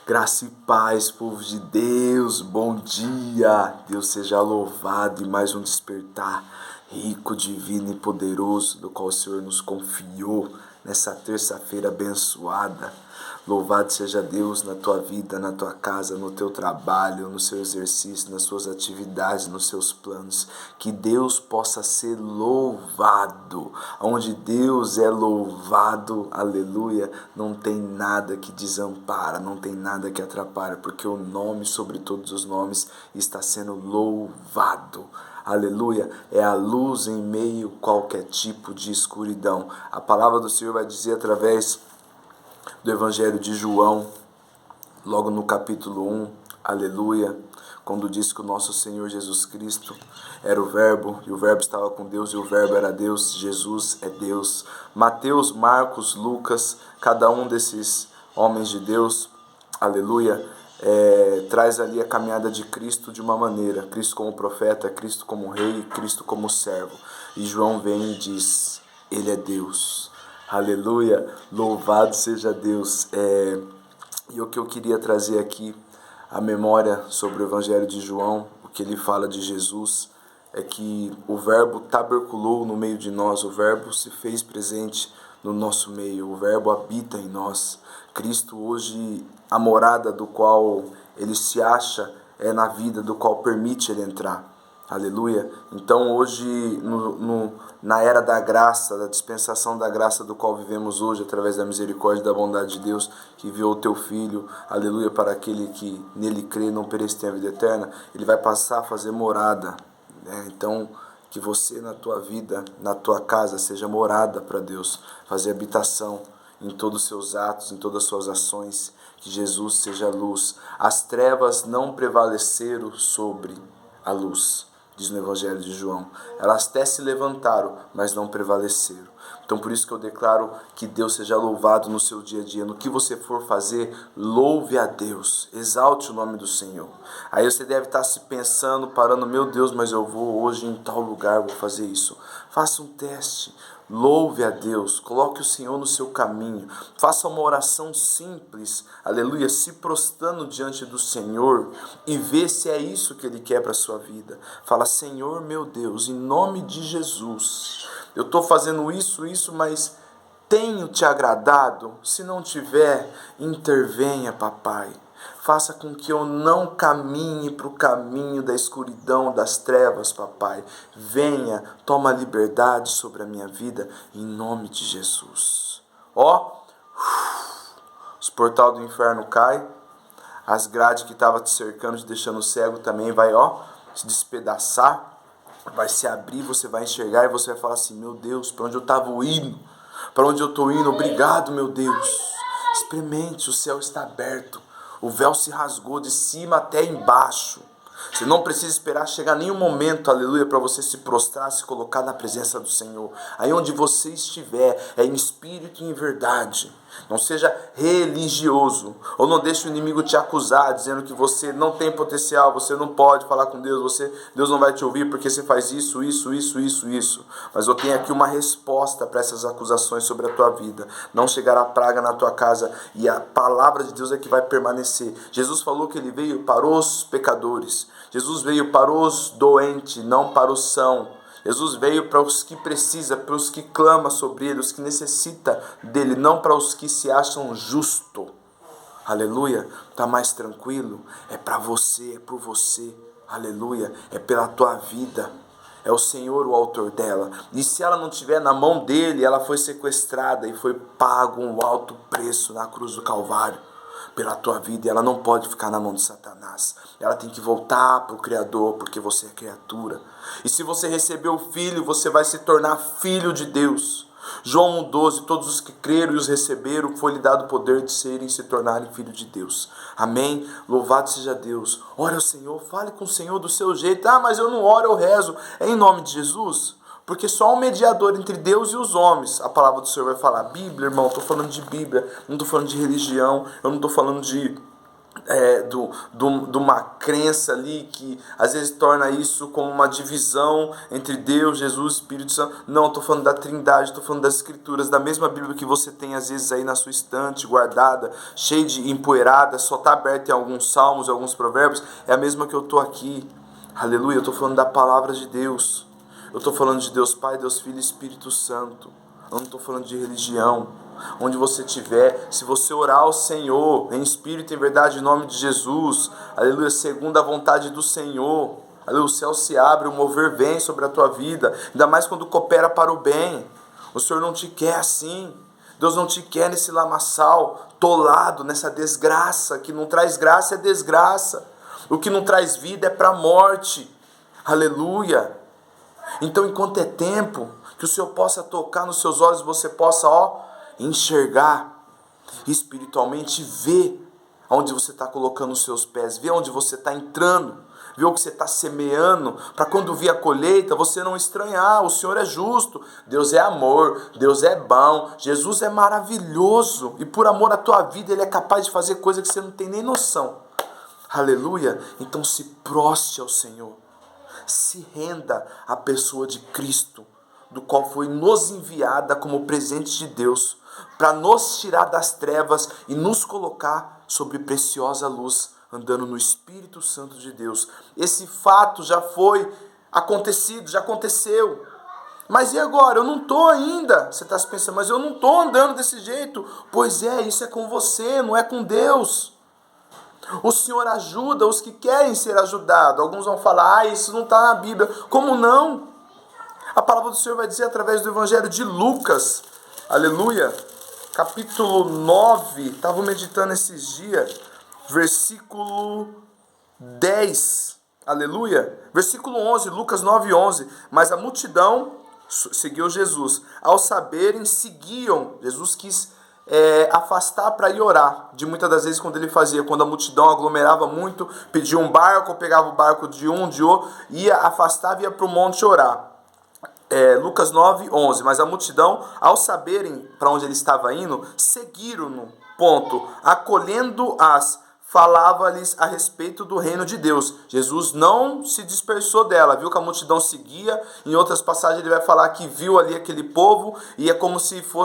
Graça e paz, povo de Deus, bom dia! Deus seja louvado em mais um despertar rico, divino e poderoso do qual o Senhor nos confiou nessa terça-feira abençoada. Louvado seja Deus na tua vida, na tua casa, no teu trabalho, no seu exercício, nas suas atividades, nos seus planos. Que Deus possa ser louvado. Onde Deus é louvado, aleluia, não tem nada que desampara, não tem nada que atrapalha, porque o nome sobre todos os nomes está sendo louvado. Aleluia, é a luz em meio a qualquer tipo de escuridão. A palavra do Senhor vai dizer através do Evangelho de João, logo no capítulo 1, aleluia, quando diz que o nosso Senhor Jesus Cristo era o Verbo, e o Verbo estava com Deus, e o Verbo era Deus, Jesus é Deus. Mateus, Marcos, Lucas, cada um desses homens de Deus, aleluia, traz ali a caminhada de Cristo de uma maneira, Cristo como profeta, Cristo como rei, Cristo como servo. E João vem e diz, Ele é Deus. Aleluia, louvado seja Deus. E o que eu queria trazer aqui, a memória sobre o Evangelho de João, o que ele fala de Jesus, é que o Verbo taberculou no meio de nós, o Verbo se fez presente no nosso meio, o Verbo habita em nós. Cristo hoje, a morada do qual ele se acha, é na vida do qual permite ele entrar. Aleluia. Então hoje, na era da graça, da dispensação da graça do qual vivemos hoje, através da misericórdia e da bondade de Deus, que enviou o teu Filho, aleluia, para aquele que nele crê, não pereça, tenha vida eterna, ele vai passar a fazer morada, né? Então, que você na tua vida, na tua casa, seja morada para Deus, fazer habitação em todos os seus atos, em todas as suas ações, que Jesus seja luz. As trevas não prevaleceram sobre a luz, diz no Evangelho de João. Elas até se levantaram, mas não prevaleceram. Então por isso que eu declaro que Deus seja louvado no seu dia a dia. No que você for fazer, louve a Deus. Exalte o nome do Senhor. Aí você deve estar se pensando, parando, meu Deus, mas eu vou hoje em tal lugar, vou fazer isso. Faça um teste. Louve a Deus, coloque o Senhor no seu caminho, faça uma oração simples, aleluia, se prostrando diante do Senhor e vê se é isso que Ele quer para a sua vida. Fala, Senhor meu Deus, em nome de Jesus, eu estou fazendo isso, mas tenho te agradado? Se não tiver, intervenha, papai. Faça com que eu não caminhe para o caminho da escuridão, das trevas, papai. Venha, toma liberdade sobre a minha vida, em nome de Jesus. Os portais do inferno caem, as grades que estavam te cercando, te deixando cego, também vai, se despedaçar, vai se abrir, você vai enxergar e você vai falar assim, meu Deus, para onde eu estava indo? Para onde eu estou indo? Obrigado, meu Deus. Experimente, o céu está aberto. O véu se rasgou de cima até embaixo. Você não precisa esperar chegar nenhum momento, aleluia, para você se prostrar, se colocar na presença do Senhor. Aí onde você estiver, é em espírito e em verdade. Não seja religioso, ou não deixe o inimigo te acusar, dizendo que você não tem potencial, você não pode falar com Deus, Deus não vai te ouvir porque você faz isso. Mas eu tenho aqui uma resposta para essas acusações sobre a tua vida. Não chegará praga na tua casa, e a palavra de Deus é que vai permanecer. Jesus falou que Ele veio para os pecadores, Jesus veio para os doentes, não para os sãos. Jesus veio para os que precisam, para os que clamam sobre Ele, os que necessitam dEle, não para os que se acham justos. Aleluia, está mais tranquilo? É para você, é por você. Aleluia, é pela tua vida. É o Senhor o autor dela. E se ela não estiver na mão dEle, ela foi sequestrada e foi pago um alto preço na cruz do Calvário pela tua vida, e ela não pode ficar na mão de Satanás. Ela tem que voltar para o Criador, porque você é criatura. E se você recebeu o Filho, você vai se tornar filho de Deus. João 1,12, todos os que creram e os receberam, foi-lhe dado o poder de serem e se tornarem filho de Deus. Amém? Louvado seja Deus. Ore ao Senhor, fale com o Senhor do seu jeito. Mas eu não oro, eu rezo. É em nome de Jesus? Porque só um mediador entre Deus e os homens, a palavra do Senhor vai falar. Bíblia, irmão, estou falando de Bíblia, não estou falando de religião, eu não estou falando de de uma crença ali que às vezes torna isso como uma divisão entre Deus, Jesus e Espírito Santo. Não, estou falando da Trindade, estou falando das Escrituras, da mesma Bíblia que você tem às vezes aí na sua estante, guardada, cheia de empoeirada, só está aberta em alguns salmos, alguns provérbios, é a mesma que eu estou aqui. Aleluia, eu estou falando da palavra de Deus. Eu estou falando de Deus Pai, Deus Filho e Espírito Santo. Eu não estou falando de religião. Onde você estiver, se você orar ao Senhor em espírito e em verdade, em nome de Jesus, aleluia, segundo a vontade do Senhor, aleluia, o céu se abre, o mover vem sobre a tua vida, ainda mais quando coopera para o bem. O Senhor não te quer assim. Deus não te quer nesse lamaçal, tolado, nessa desgraça. Que não traz graça é desgraça. O que não traz vida é para a morte. Aleluia. Então, enquanto é tempo, que o Senhor possa tocar nos seus olhos, você possa, enxergar espiritualmente, ver onde você está colocando os seus pés, ver onde você está entrando, ver o que você está semeando, para quando vir a colheita, você não estranhar. O Senhor é justo, Deus é amor, Deus é bom, Jesus é maravilhoso, e por amor à tua vida, Ele é capaz de fazer coisa que você não tem nem noção. Aleluia. Então se proste ao Senhor, se renda à pessoa de Cristo, do qual foi nos enviada como presente de Deus, para nos tirar das trevas e nos colocar sobre preciosa luz, andando no Espírito Santo de Deus. Esse fato já foi acontecido, já aconteceu. Mas e agora? Eu não estou ainda. Você está se pensando, mas eu não estou andando desse jeito. Pois é, isso é com você, não é com Deus. O Senhor ajuda os que querem ser ajudados. Alguns vão falar, isso não está na Bíblia. Como não? A palavra do Senhor vai dizer através do Evangelho de Lucas, aleluia, capítulo 9, estava meditando esses dias, versículo 10, aleluia, versículo 11, Lucas 9, 11, mas a multidão seguiu Jesus, ao saberem, seguiam. Jesus quis afastar para ir orar, de muitas das vezes quando ele fazia, quando a multidão aglomerava muito, pedia um barco, pegava o barco de um, de outro, ia, afastava e ia para o monte orar. Lucas 9, 11, mas a multidão, ao saberem para onde ele estava indo, seguiram-no, acolhendo-as, falava-lhes a respeito do reino de Deus. Jesus não se dispersou dela, viu que a multidão seguia. Em outras passagens ele vai falar que viu ali aquele povo, e é como se fosse